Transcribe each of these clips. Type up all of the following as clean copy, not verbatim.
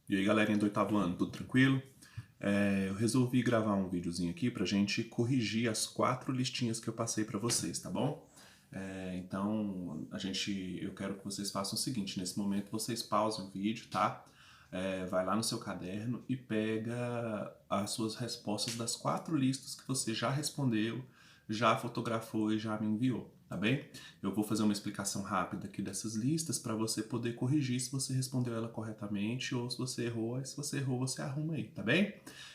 E aí, galerinha do oitavo ano, tudo tranquilo? Eu resolvi gravar um videozinho aqui pra gente corrigir as 4 listinhas que eu passei pra vocês, tá bom? Então, eu quero que vocês façam o seguinte, nesse momento vocês pausem o vídeo, tá? Vai lá no seu caderno e pega as suas respostas das 4 listas que você já respondeu, já fotografou e já me enviou, tá bem? Eu vou fazer uma explicação rápida aqui dessas listas para você poder corrigir se você respondeu ela corretamente ou se você errou. E se você errou, você arruma aí, tá bem?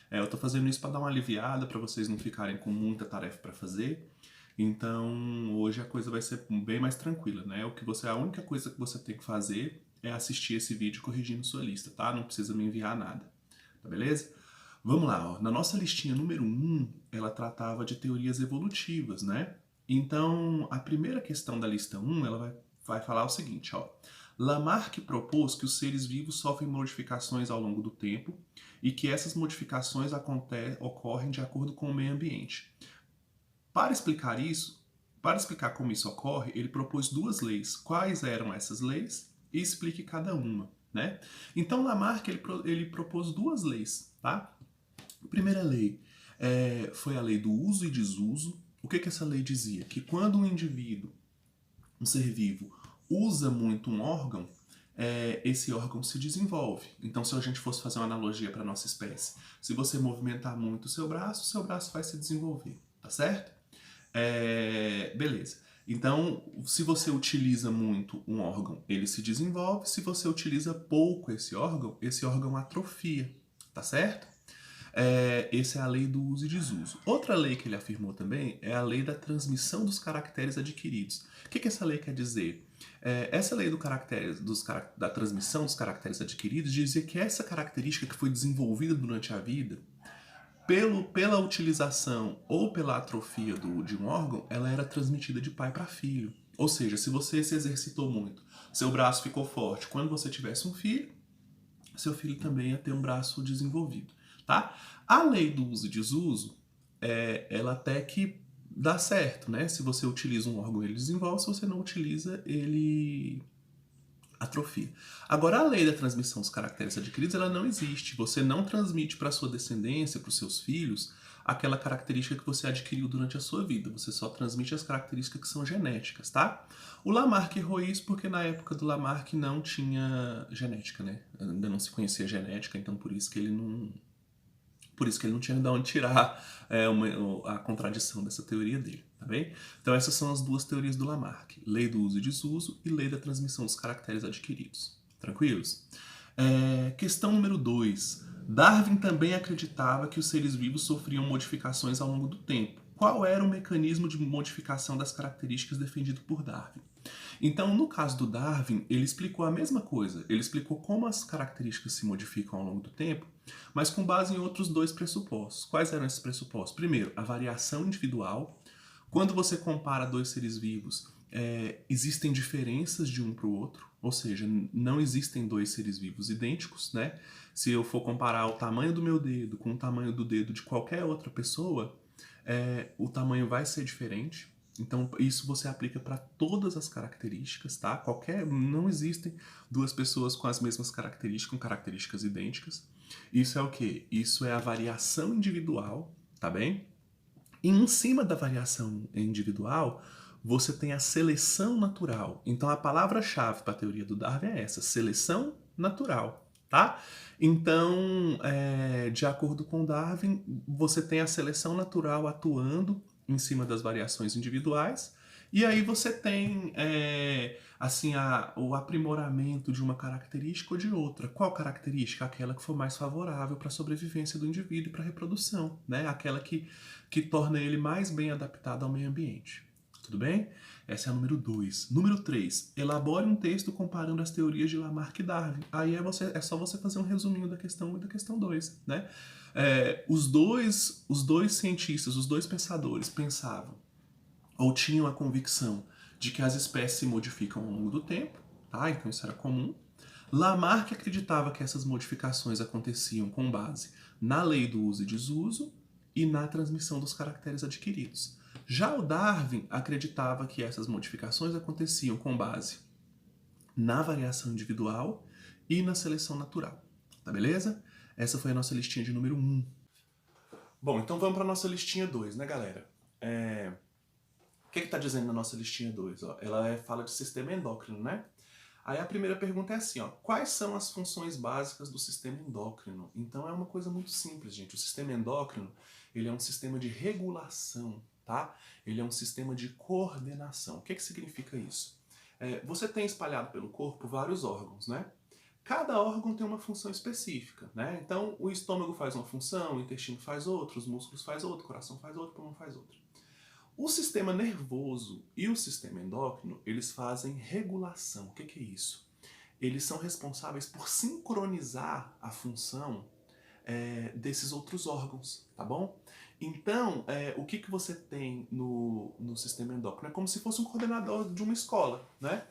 Eu tô fazendo isso para dar uma aliviada, para vocês não ficarem com muita tarefa para fazer. Então, hoje a coisa vai ser bem mais tranquila, né? A única coisa que você tem que fazer é assistir esse vídeo corrigindo sua lista, tá? Não precisa me enviar nada, tá beleza? Vamos lá, ó. Na nossa listinha número 1, ela tratava de teorias evolutivas, né? Então, a primeira questão da lista 1, ela vai falar o seguinte, ó. Lamarck propôs que os seres vivos sofrem modificações ao longo do tempo e que essas modificações ocorrem de acordo com o meio ambiente. Para explicar isso, para explicar como isso ocorre, ele propôs 2 leis. Quais eram essas leis? E explique cada uma, né? Então, Lamarck ele propôs 2 leis, tá? A primeira lei foi a lei do uso e desuso. O que essa lei dizia? Que quando um indivíduo, um ser vivo, usa muito um órgão, esse órgão se desenvolve. Então, se a gente fosse fazer uma analogia para a nossa espécie, se você movimentar muito o seu braço vai se desenvolver, tá certo? Beleza. Então, se você utiliza muito um órgão, ele se desenvolve. Se você utiliza pouco esse órgão atrofia, tá certo? Essa é a lei do uso e desuso. Outra lei que ele afirmou também é a lei da transmissão dos caracteres adquiridos. O que essa lei quer dizer? Essa lei da transmissão dos caracteres adquiridos dizia que essa característica que foi desenvolvida durante a vida, pela utilização ou pela atrofia de um órgão, ela era transmitida de pai para filho. Ou seja, se você se exercitou muito, seu braço ficou forte, quando você tivesse um filho, seu filho também ia ter um braço desenvolvido, tá? A lei do uso e desuso, ela até que dá certo, né? Se você utiliza um órgão, ele desenvolve. Se você não utiliza, ele atrofia. Agora, a lei da transmissão dos caracteres adquiridos, ela não existe. Você não transmite para sua descendência, para os seus filhos, aquela característica que você adquiriu durante a sua vida. Você só transmite as características que são genéticas, tá? O Lamarck errou isso porque na época do Lamarck não tinha genética, né? Ainda não se conhecia genética, então por isso que ele não tinha de onde tirar a contradição dessa teoria dele, tá bem? Então essas são as 2 teorias do Lamarck: lei do uso e desuso e lei da transmissão dos caracteres adquiridos. Tranquilos? Questão número 2. Darwin também acreditava que os seres vivos sofriam modificações ao longo do tempo. Qual era o mecanismo de modificação das características defendido por Darwin? Então, no caso do Darwin, ele explicou a mesma coisa. Ele explicou como as características se modificam ao longo do tempo, mas com base em outros 2 pressupostos. Quais eram esses pressupostos? Primeiro, a variação individual. Quando você compara 2 seres vivos, existem diferenças de um para o outro, ou seja, não existem 2 seres vivos idênticos, né? Se eu for comparar o tamanho do meu dedo com o tamanho do dedo de qualquer outra pessoa, o tamanho vai ser diferente. Então, isso você aplica para todas as características, tá? Não existem 2 pessoas com as mesmas características, com características idênticas. Isso é o quê? Isso é a variação individual, tá bem? E em cima da variação individual, você tem a seleção natural. Então, a palavra-chave para a teoria do Darwin é essa: seleção natural, tá? Então, de acordo com Darwin, você tem a seleção natural atuando em cima das variações individuais, e aí você tem assim o aprimoramento de uma característica ou de outra. Qual característica? Aquela que for mais favorável para a sobrevivência do indivíduo e para a reprodução, né? Aquela que torna ele mais bem adaptado ao meio ambiente. Tudo bem? Essa é a número 2. Número 3. Elabore um texto comparando as teorias de Lamarck e Darwin. Aí é só você fazer um resuminho da questão 1 e da questão 2, né? Os dois cientistas, os 2 pensadores pensavam ou tinham a convicção de que as espécies se modificam ao longo do tempo, tá? Então isso era comum. Lamarck acreditava que essas modificações aconteciam com base na lei do uso e desuso e na transmissão dos caracteres adquiridos. Já o Darwin acreditava que essas modificações aconteciam com base na variação individual e na seleção natural, Tá beleza? Essa foi a nossa listinha de número 1. Bom, então vamos para a nossa listinha 2, né, galera? O que está dizendo na nossa listinha 2? Ó? Ela fala de sistema endócrino, né? Aí a primeira pergunta é assim, ó, quais são as funções básicas do sistema endócrino? Então é uma coisa muito simples, gente. O sistema endócrino, ele é um sistema de regulação, tá? Ele é um sistema de coordenação. O que significa isso? Você tem espalhado pelo corpo vários órgãos, né? Cada órgão tem uma função específica, né? Então o estômago faz uma função, o intestino faz outra, os músculos faz outra, o coração faz outra, o pulmão faz outra. O sistema nervoso e o sistema endócrino, eles fazem regulação. O que é isso? Eles são responsáveis por sincronizar a função desses outros órgãos, tá bom? Então, o que você tem no sistema endócrino? É como se fosse um coordenador de uma escola, né?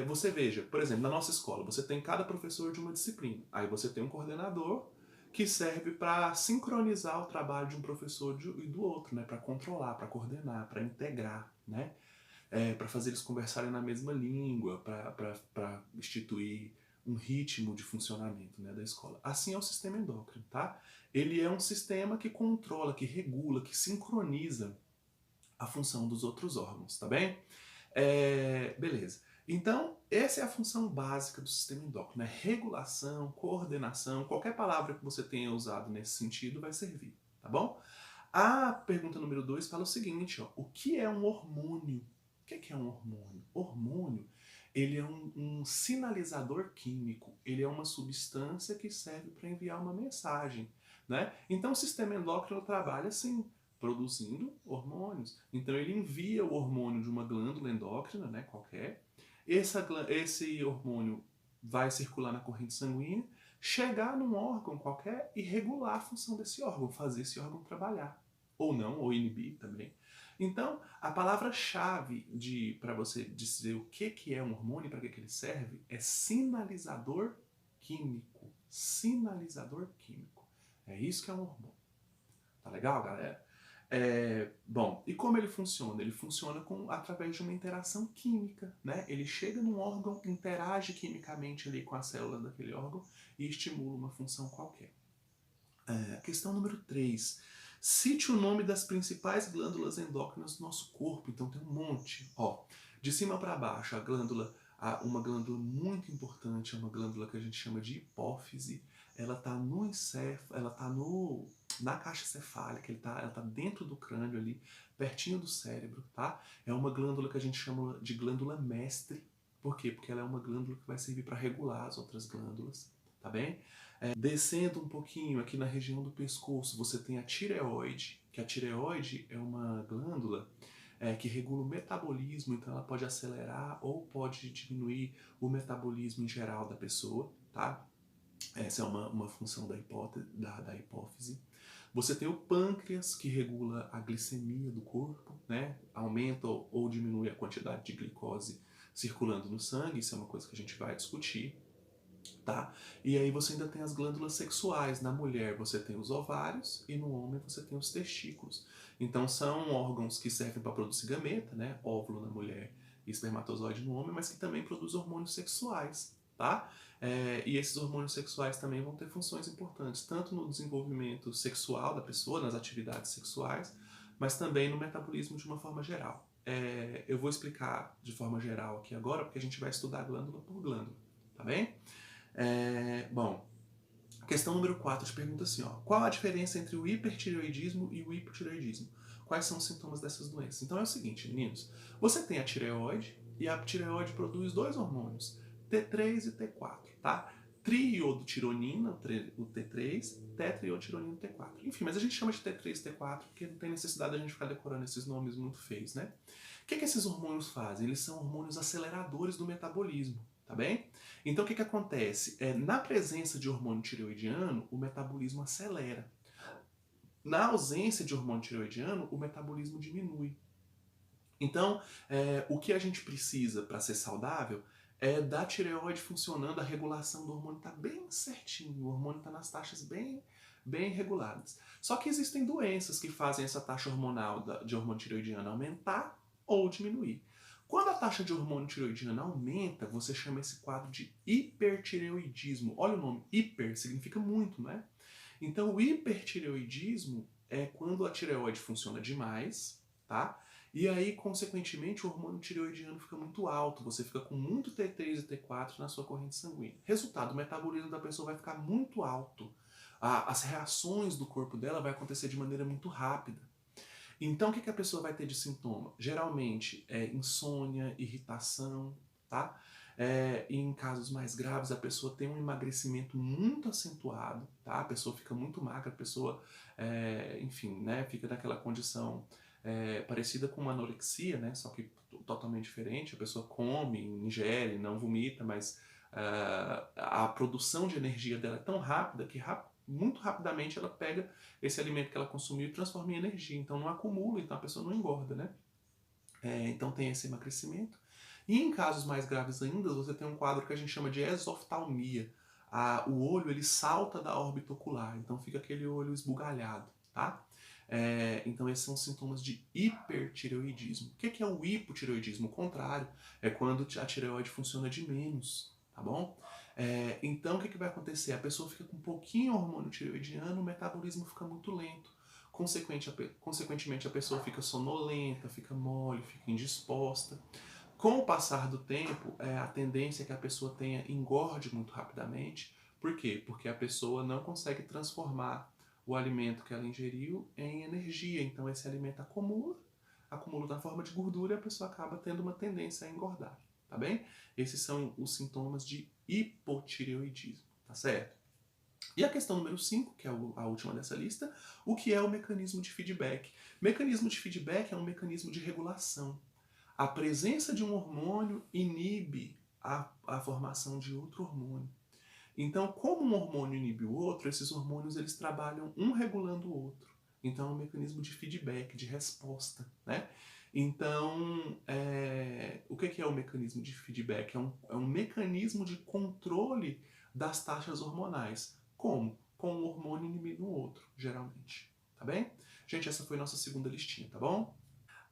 Você veja, por exemplo, na nossa escola, você tem cada professor de uma disciplina. Aí você tem um coordenador que serve para sincronizar o trabalho de um professor e do outro, né? Para controlar, para coordenar, para integrar, né? Para fazer eles conversarem na mesma língua, para instituir um ritmo de funcionamento, né, da escola. Assim é o sistema endócrino, tá? Ele é um sistema que controla, que regula, que sincroniza a função dos outros órgãos, tá bem? Beleza. Então, essa é a função básica do sistema endócrino, né? Regulação, coordenação, qualquer palavra que você tenha usado nesse sentido vai servir, tá bom? A pergunta número 2 fala o seguinte, ó, o que é um hormônio? O que é um hormônio? Hormônio, ele é um sinalizador químico, ele é uma substância que serve para enviar uma mensagem, né? Então o sistema endócrino trabalha assim, produzindo hormônios. Então ele envia o hormônio de uma glândula endócrina, né, qualquer. Esse hormônio vai circular na corrente sanguínea, chegar num órgão qualquer e regular a função desse órgão, fazer esse órgão trabalhar. Ou não, ou inibir também. Então, a palavra-chave para você dizer o que é um hormônio e para que ele serve é sinalizador químico. Sinalizador químico. É isso que é um hormônio. Tá legal, galera? Bom, e como ele funciona? Ele funciona através de uma interação química, né? Ele chega num órgão, interage quimicamente ali com a célula daquele órgão e estimula uma função qualquer. Questão número 3. Cite o nome das principais glândulas endócrinas do nosso corpo. Então tem um monte. Ó, de cima para baixo, uma glândula muito importante é uma glândula que a gente chama de hipófise. Ela está no encéfalo, ela está na caixa cefálica, ela tá dentro do crânio ali, pertinho do cérebro, tá? É uma glândula que a gente chama de glândula mestre. Por quê? Porque ela é uma glândula que vai servir para regular as outras glândulas, tá bem? Descendo um pouquinho aqui na região do pescoço, você tem a tireoide, que a tireoide é uma glândula que regula o metabolismo, então ela pode acelerar ou pode diminuir o metabolismo em geral da pessoa, tá? Essa é uma função da hipófise. Você tem o pâncreas, que regula a glicemia do corpo, né? Aumenta ou diminui a quantidade de glicose circulando no sangue, isso é uma coisa que a gente vai discutir. Tá? E aí você ainda tem as glândulas sexuais. Na mulher você tem os ovários e no homem você tem os testículos. Então são órgãos que servem para produzir gameta, né? Óvulo na mulher e espermatozoide no homem, mas que também produzem hormônios sexuais, tá? E esses hormônios sexuais também vão ter funções importantes, tanto no desenvolvimento sexual da pessoa, nas atividades sexuais, mas também no metabolismo de uma forma geral. Eu vou explicar de forma geral aqui agora, porque a gente vai estudar glândula por glândula, tá bem? Bom, questão número 4 te pergunta assim, ó, qual a diferença entre o hipertireoidismo e o hipotireoidismo? Quais são os sintomas dessas doenças? Então é o seguinte, meninos, você tem a tireoide e a tireoide produz dois hormônios, T3 e T4, tá? Triiodotironina, o T3, tetraiodotironina, o T4. Enfim, mas a gente chama de T3 e T4 porque não tem necessidade de a gente ficar decorando esses nomes muito feios, né? O que esses hormônios fazem? Eles são hormônios aceleradores do metabolismo. Tá bem? Então o que acontece? Na presença de hormônio tireoidiano, o metabolismo acelera. Na ausência de hormônio tireoidiano, o metabolismo diminui. Então, o que a gente precisa para ser saudável é da tireoide funcionando, a regulação do hormônio está bem certinho, o hormônio está nas taxas bem reguladas. Só que existem doenças que fazem essa taxa hormonal de hormônio tireoidiano aumentar ou diminuir. Quando a taxa de hormônio tireoidiano aumenta, você chama esse quadro de hipertireoidismo. Olha o nome, hiper significa muito, né? Então, o hipertireoidismo é quando a tireoide funciona demais, tá? E aí, consequentemente, o hormônio tireoidiano fica muito alto, você fica com muito T3 e T4 na sua corrente sanguínea. Resultado, o metabolismo da pessoa vai ficar muito alto. As reações do corpo dela vai acontecer de maneira muito rápida. Então, o que a pessoa vai ter de sintoma? Geralmente é insônia, irritação, tá? E em casos mais graves, a pessoa tem um emagrecimento muito acentuado, tá? A pessoa fica muito magra, a pessoa, enfim, né, fica naquela condição parecida com uma anorexia, né? Só que totalmente diferente. A pessoa come, ingere, não vomita, mas a produção de energia dela é tão rápida que muito rapidamente ela pega esse alimento que ela consumiu e transforma em energia. Então não acumula, então a pessoa não engorda, né? Então tem esse emagrecimento. E em casos mais graves ainda, você tem um quadro que a gente chama de exoftalmia. O olho ele salta da órbita ocular, então fica aquele olho esbugalhado, tá? Então esses são sintomas de hipertireoidismo. O que é o hipotireoidismo? O contrário, é quando a tireoide funciona de menos, tá bom? Então o que vai acontecer? A pessoa fica com um pouquinho hormônio tireoidiano, o metabolismo fica muito lento. Consequentemente, a pessoa fica sonolenta, fica mole, fica indisposta. Com o passar do tempo, a tendência é que a pessoa engorde muito rapidamente. Por quê? Porque a pessoa não consegue transformar o alimento que ela ingeriu em energia. Então esse alimento acumula na forma de gordura e a pessoa acaba tendo uma tendência a engordar, tá bem? Esses são os sintomas de hipotireoidismo, tá certo? E a questão número 5, que é a última dessa lista, o que é o mecanismo de feedback? Mecanismo de feedback é um mecanismo de regulação. A presença de um hormônio inibe a formação de outro hormônio. Então, como um hormônio inibe o outro, esses hormônios eles trabalham um regulando o outro. Então, é um mecanismo de feedback, de resposta, né? Então, o que é o mecanismo de feedback? É um mecanismo de controle das taxas hormonais. Como? Com um hormônio inibindo o outro, geralmente. Tá bem? Gente, essa foi nossa segunda listinha, tá bom?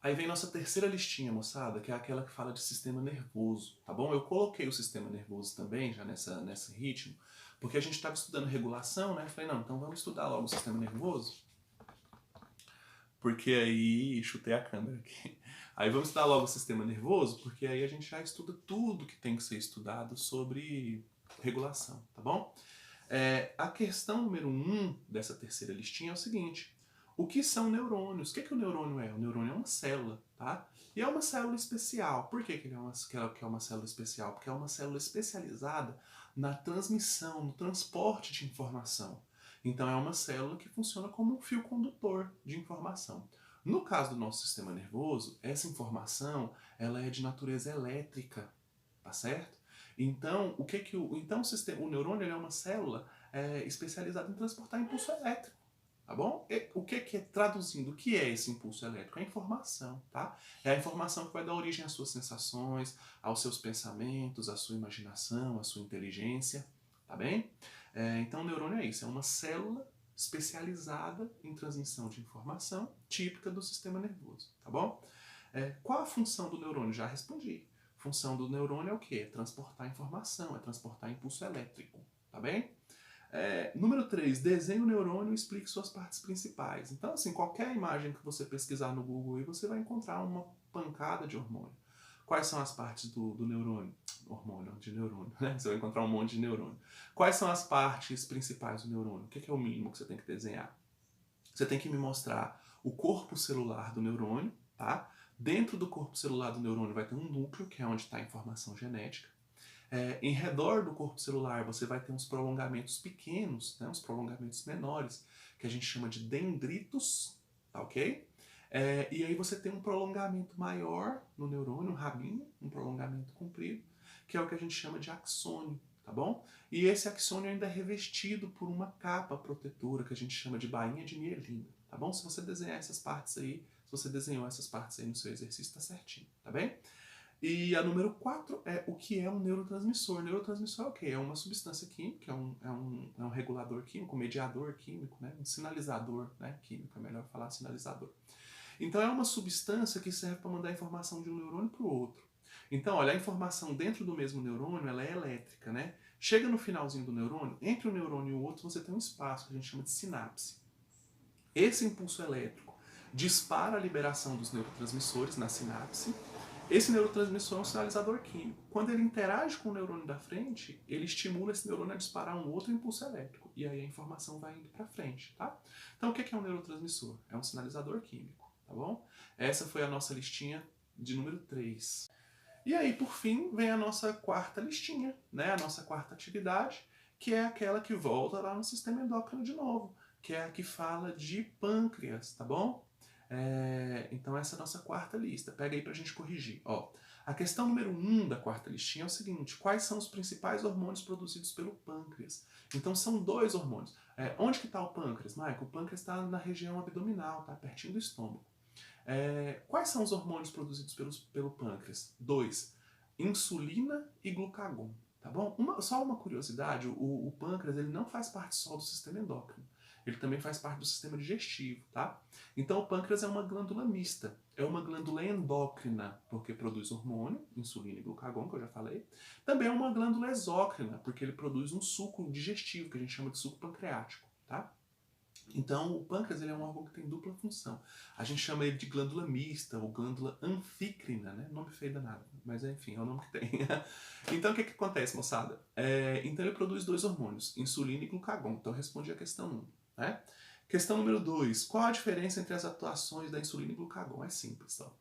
Aí vem nossa terceira listinha, moçada, que é aquela que fala de sistema nervoso, tá bom? Eu coloquei o sistema nervoso também, já nesse ritmo, porque a gente estava estudando regulação, né? Eu falei, não, então vamos estudar logo o sistema nervoso. Porque aí, chutei a câmera aqui. Aí vamos estudar logo o sistema nervoso, porque aí a gente já estuda tudo que tem que ser estudado sobre regulação, tá bom? A questão número 1 dessa terceira listinha é o seguinte: o que são neurônios? O que o neurônio é? O neurônio é uma célula, tá? E é uma célula especial. Por que ele é uma célula especial? Porque é uma célula especializada na transmissão, no transporte de informação. Então é uma célula que funciona como um fio condutor de informação. No caso do nosso sistema nervoso, essa informação ela é de natureza elétrica, tá certo? Então, o neurônio ele é uma célula especializada em transportar impulso elétrico, tá bom? O que é, traduzindo, o que é esse impulso elétrico? É a informação, tá? É a informação que vai dar origem às suas sensações, aos seus pensamentos, à sua imaginação, à sua inteligência, tá bem? Então, o neurônio é isso, é uma célula especializada em transmissão de informação, típica do sistema nervoso, tá bom? Qual a função do neurônio? Já respondi. Função do neurônio é o quê? É transportar informação, é transportar impulso elétrico, tá bem? Número 3, desenhe o neurônio e explique suas partes principais. Então, assim, qualquer imagem que você pesquisar no Google, aí você vai encontrar uma pancada de hormônio. Quais são as partes do neurônio? De neurônio, né? Você vai encontrar um monte de neurônio. Quais são as partes principais do neurônio? O que é o mínimo que você tem que desenhar? Você tem que me mostrar o corpo celular do neurônio, tá? Dentro do corpo celular do neurônio vai ter um núcleo, que é onde está a informação genética. Em redor do corpo celular você vai ter uns prolongamentos pequenos, né, uns prolongamentos menores, que a gente chama de dendritos, tá ok? E aí você tem um prolongamento maior no neurônio, um rabinho, um prolongamento comprido, que é o que a gente chama de axônio, tá bom? E esse axônio ainda é revestido por uma capa protetora, que a gente chama de bainha de mielina, tá bom? Se você desenhar essas partes aí, se você desenhou essas partes aí no seu exercício, tá certinho, tá bem? E a número 4 é o que é um neurotransmissor. Neurotransmissor é o quê? É uma substância química, é um regulador químico, um mediador químico, né? Um sinalizador, né? Químico, é melhor falar sinalizador. Então é uma substância que serve para mandar informação de um neurônio para o outro. Então, olha, a informação dentro do mesmo neurônio, ela é elétrica, né? Chega no finalzinho do neurônio, entre um neurônio e o outro você tem um espaço que a gente chama de sinapse. Esse impulso elétrico dispara a liberação dos neurotransmissores na sinapse. Esse neurotransmissor é um sinalizador químico. Quando ele interage com o neurônio da frente, ele estimula esse neurônio a disparar um outro impulso elétrico. E aí a informação vai indo para frente, tá? Então o que é um neurotransmissor? É um sinalizador químico, tá bom? Essa foi a nossa listinha de número 3. E aí, por fim, vem a nossa quarta listinha, né? A nossa quarta atividade, que é aquela que volta lá no sistema endócrino de novo, que é a que fala de pâncreas, tá bom? Então essa é a nossa quarta lista. Pega aí pra gente corrigir. Ó, a questão número 1 da quarta listinha é o seguinte: quais são os principais hormônios produzidos pelo pâncreas? Então são 2 hormônios. Onde que está o pâncreas, Michael? O pâncreas está na região abdominal, tá pertinho do estômago. Quais são os hormônios produzidos pelo pâncreas? 2. Insulina e glucagon, tá bom? Só uma curiosidade, o pâncreas ele não faz parte só do sistema endócrino. Ele também faz parte do sistema digestivo, tá? Então o pâncreas é uma glândula mista. É uma glândula endócrina, porque produz hormônio, insulina e glucagon, que eu já falei. Também é uma glândula exócrina, porque ele produz um suco digestivo, que a gente chama de suco pancreático, tá? Então, o pâncreas ele é um órgão que tem dupla função. A gente chama ele de glândula mista ou glândula anfícrina, né? Nome feio danado, mas enfim, é o nome que tem. Então, o que acontece, moçada? Então, ele produz 2 hormônios, insulina e glucagon. Então, eu respondi a questão 1. Né? Questão número 2. Qual a diferença entre as atuações da insulina e glucagon? É simples, ó.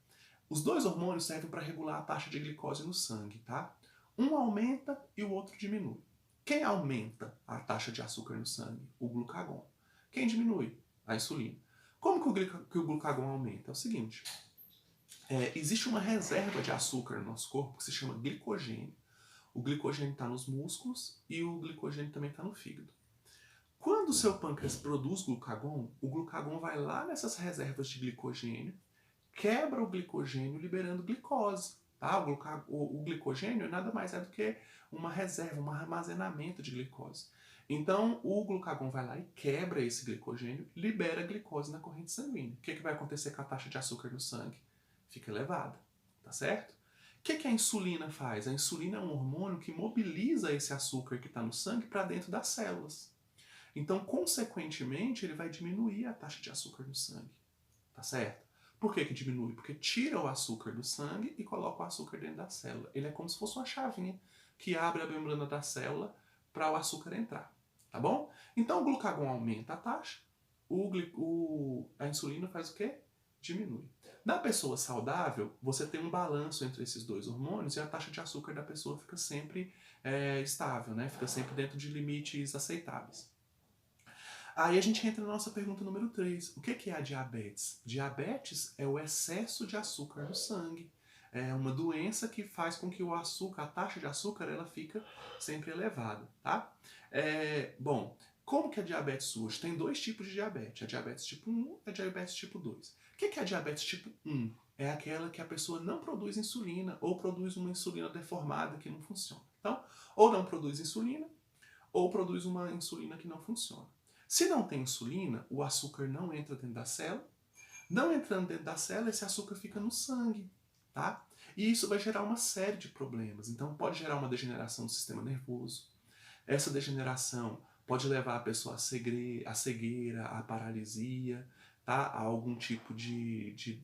Os 2 hormônios servem para regular a taxa de glicose no sangue, tá? Um aumenta e o outro diminui. Quem aumenta a taxa de açúcar no sangue? O glucagon. Quem diminui? A insulina. Como que o glucagon aumenta? É o seguinte, existe uma reserva de açúcar no nosso corpo que se chama glicogênio. O glicogênio está nos músculos e o glicogênio também está no fígado. Quando o seu pâncreas produz glucagon, o glucagon vai lá nessas reservas de glicogênio, quebra o glicogênio liberando glicose. Tá? O glicogênio nada mais é do que uma reserva, um armazenamento de glicose. Então, o glucagon vai lá e quebra esse glicogênio, libera glicose na corrente sanguínea. O que vai acontecer com a taxa de açúcar no sangue? Fica elevada, tá certo? O que a insulina faz? A insulina é um hormônio que mobiliza esse açúcar que está no sangue para dentro das células. Então, consequentemente, ele vai diminuir a taxa de açúcar no sangue, tá certo? Por que diminui? Porque tira o açúcar do sangue e coloca o açúcar dentro da célula. Ele é como se fosse uma chavinha que abre a membrana da célula para o açúcar entrar, tá bom? Então o glucagon aumenta a taxa, a insulina faz o quê? Diminui. Na pessoa saudável, você tem um balanço entre esses 2 hormônios e a taxa de açúcar da pessoa fica sempre estável, né? Fica sempre dentro de limites aceitáveis. Aí a gente entra na nossa pergunta número 3. O que é a diabetes? Diabetes é o excesso de açúcar no sangue. É uma doença que faz com que o açúcar, a taxa de açúcar, ela fica sempre elevada, tá? Bom, como que a diabetes surge? Tem 2 tipos de diabetes, a diabetes tipo 1 e a diabetes tipo 2. O que é a diabetes tipo 1? É aquela que a pessoa não produz insulina ou produz uma insulina deformada que não funciona. Então, ou não produz insulina ou produz uma insulina que não funciona. Se não tem insulina, o açúcar não entra dentro da célula. Não entrando dentro da célula, esse açúcar fica no sangue, tá? E isso vai gerar uma série de problemas. Então pode gerar uma degeneração do sistema nervoso. Essa degeneração pode levar a pessoa à cegueira, à paralisia, tá? A algum tipo de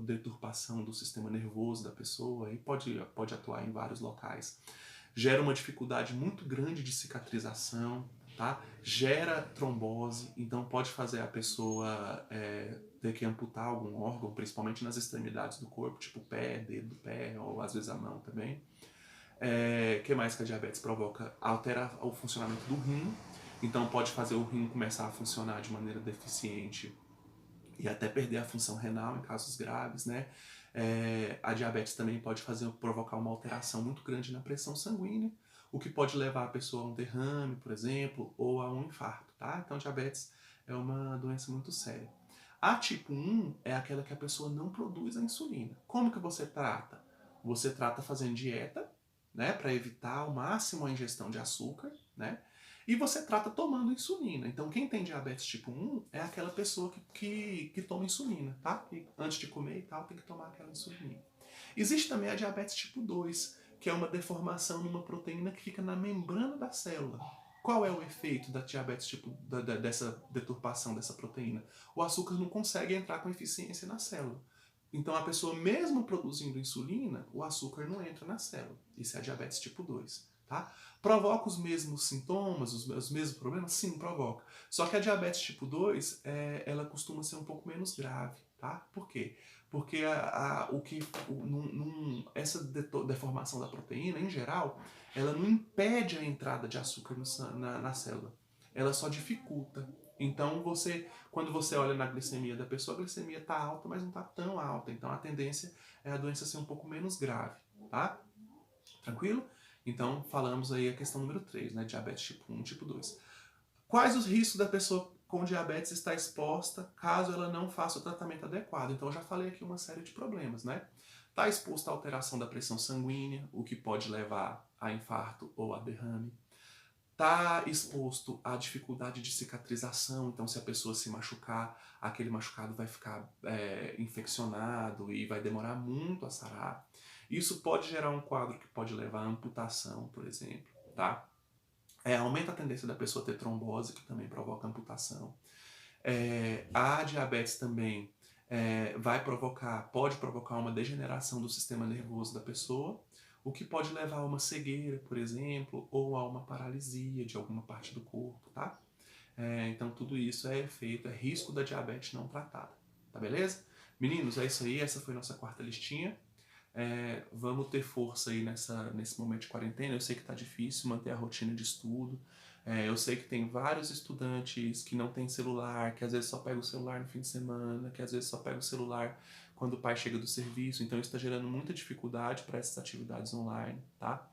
deturpação do sistema nervoso da pessoa. E pode atuar em vários locais. Gera uma dificuldade muito grande de cicatrização, tá? Gera trombose, então pode fazer a pessoa ter que amputar algum órgão, principalmente nas extremidades do corpo, tipo o pé, dedo do pé, ou às vezes a mão também. Que mais que a diabetes provoca? Altera o funcionamento do rim, então pode fazer o rim começar a funcionar de maneira deficiente e até perder a função renal em casos graves, né? A diabetes também pode provocar uma alteração muito grande na pressão sanguínea, o que pode levar a pessoa a um derrame, por exemplo, ou a um infarto, tá? Então, diabetes é uma doença muito séria. A tipo 1 é aquela que a pessoa não produz a insulina. Como que você trata? Você trata fazendo dieta, né, para evitar ao máximo a ingestão de açúcar, né? E você trata tomando insulina. Então, quem tem diabetes tipo 1 é aquela pessoa que toma insulina, tá? E antes de comer e tal, tem que tomar aquela insulina. Existe também a diabetes tipo 2, que é uma deformação numa proteína que fica na membrana da célula. Qual é o efeito da diabetes tipo dessa deturpação dessa proteína? O açúcar não consegue entrar com eficiência na célula. Então a pessoa mesmo produzindo insulina, o açúcar não entra na célula. Isso é a diabetes tipo 2, tá? Provoca os mesmos sintomas, os mesmos problemas? Sim, provoca. Só que a diabetes tipo 2, ela costuma ser um pouco menos grave, tá? Por quê? Porque essa deformação da proteína, em geral, ela não impede a entrada de açúcar na célula. Ela só dificulta. Então, quando você olha na glicemia da pessoa, a glicemia está alta, mas não está tão alta. Então, a tendência é a doença ser um pouco menos grave, tá? Tranquilo? Então, falamos aí a questão número 3, né? Diabetes tipo 1, tipo 2. Quais os riscos da pessoa com diabetes estar exposta caso ela não faça o tratamento adequado? Então, eu já falei aqui uma série de problemas, né? Está exposto à alteração da pressão sanguínea, o que pode levar a infarto ou a derrame. Está exposto à dificuldade de cicatrização, então se a pessoa se machucar, aquele machucado vai ficar infeccionado e vai demorar muito a sarar. Isso pode gerar um quadro que pode levar à amputação, por exemplo, tá? Aumenta a tendência da pessoa ter trombose, que também provoca amputação. A diabetes também pode provocar uma degeneração do sistema nervoso da pessoa, o que pode levar a uma cegueira, por exemplo, ou a uma paralisia de alguma parte do corpo, tá? Então tudo isso é efeito, é risco da diabetes não tratada, tá beleza? Meninos, é isso aí, essa foi nossa quarta listinha. Vamos ter força aí nesse momento de quarentena. Eu sei que tá difícil manter a rotina de estudo. Eu sei que tem vários estudantes que não têm celular, que às vezes só pega o celular no fim de semana, que às vezes só pega o celular quando o pai chega do serviço. Então isso está gerando muita dificuldade para essas atividades online, tá?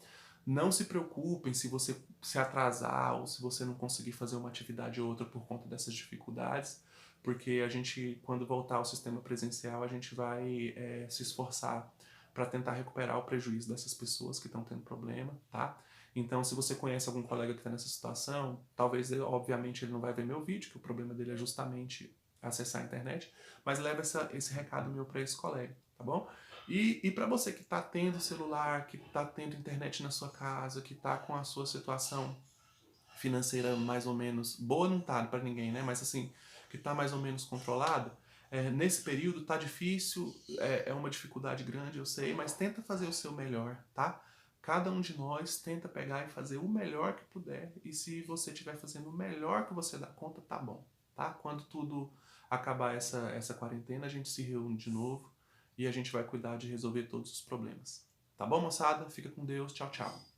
Não se preocupem se você se atrasar ou se você não conseguir fazer uma atividade ou outra por conta dessas dificuldades, porque a gente, quando voltar ao sistema presencial, a gente vai se esforçar para tentar recuperar o prejuízo dessas pessoas que estão tendo problema, tá? Então, se você conhece algum colega que está nessa situação, talvez, obviamente, ele não vai ver meu vídeo, que o problema dele é justamente acessar a internet, mas leva esse recado meu para esse colega, tá bom? E para você que está tendo celular, que está tendo internet na sua casa, que está com a sua situação financeira mais ou menos boa, não tá para ninguém, né? Mas assim, que está mais ou menos controlada, nesse período tá difícil, é uma dificuldade grande, eu sei, mas tenta fazer o seu melhor, tá? Cada um de nós tenta pegar e fazer o melhor que puder, e se você estiver fazendo o melhor que você dá conta, tá bom, tá? Quando tudo acabar essa quarentena, a gente se reúne de novo e a gente vai cuidar de resolver todos os problemas. Tá bom, moçada? Fica com Deus. Tchau, tchau.